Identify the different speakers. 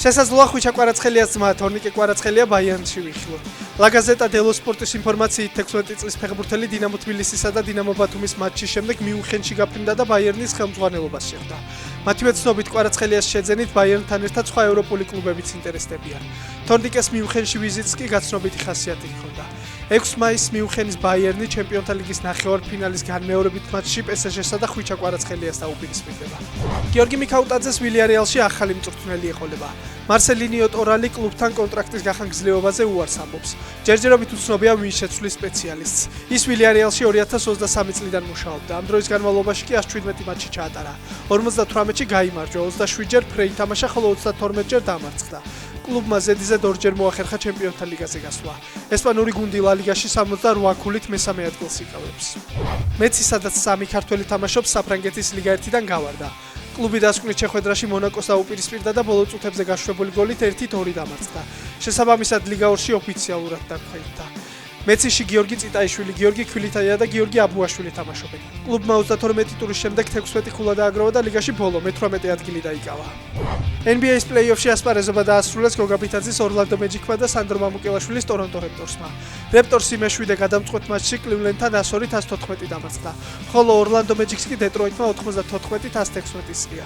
Speaker 1: შესაძლოა ხვიჩა კვარაცხელიას ძმა თორნიკე კვარაცხელია ბაიერნში ვიხილო. La Gazzetta dello Sportის ინფორმაციით 16 წლის ფეხბურთელი დინამო თბილისისა და დინამო ბათუმის მატჩის შემდეგ მიუნხენში გაფრინდა და ბაიერნის ხელმძღვანელობას შეხვდა. მათივე ცნობით კვარაცხელიას შეძენით ბაიერნთან ერთად სხვა ევროპული კლუბებიც ინტერესდებიან. თორნიკეს მიუნხენში ვიზიტს კი გაცნობიტი ხასიათი ჰქონდა. 6 მაისს მიუნხენის ბაიერნი ჩემპიონთა ლიგის ნახევარფინალის განმეორებით მატჩში PSG-სა და ხვიჩა კვარაცხელიას დაუპირისპირდება. გიორგი მიქაუტაძეს ვილიარეალში ახალი მწვრთნელი ეყოლება. მარსელინიო ტორალი კლუბთან კონტრაქტის გახანგრძლივობაზე უარს ამბობს. ჯერჯერობით უცნობია ვინ შეცვლის სპეციალისტს. ის ვილიარეალში 2023 წლიდან მუშაობდა. ამ დროის განმავლობაში კი 117 მატჩი ჩაატარა. 58-ში გაიმარჯვა, 27-ჯერ ფრე ითამაშა, ხოლო 32-ჯერ დამარცხდა. კლუბმა ზედიზედ ორჯერ მოახერხა ჩემპიონთა ლიგაზე გასვლა. ესპანური გუნდი ლა ლიგაში 68 ქულით მესამე ადგილს იკავებს. მეცი სადაც 3 ქართველი თამაშობს საფრანგეთის ლიგა 1-დან გავარდა. კლუბი დასკვნით შეხვედრაში მონაკოს დაუპირისპირდა და ბოლო წუთებზე გაშვებული გოლით 1-2 დამარცხდა. შესაბამისად ლიგა 2-ში ოფიციალურად დაქვეითდა. მეციში გიორგი წიტაიშვილი, გიორგი ქვილითაია და გიორგი აბუაშვილი თამაშობენ. კლუბმა 32 ტურის შემდეგ 16 ქულა დააგროვა და ლიგაში ბოლო მე-18 ადგილი დაიკავა. NBA-ის პლეი-ოფში ასპარეზობა დაასრულეს გოგა ბითაძის ორლანდო მეჯიკმა და სანდრო მამუკელაშვილის ტორონტო რეპტორსმა. რეპტორსი მე-7 გადამწყვეტ მატჩში კლივლენდთან 102-114 დამარცხდა, ხოლო ორლანდო მეჯიკს კი დეტროიტმა 94-116 სია.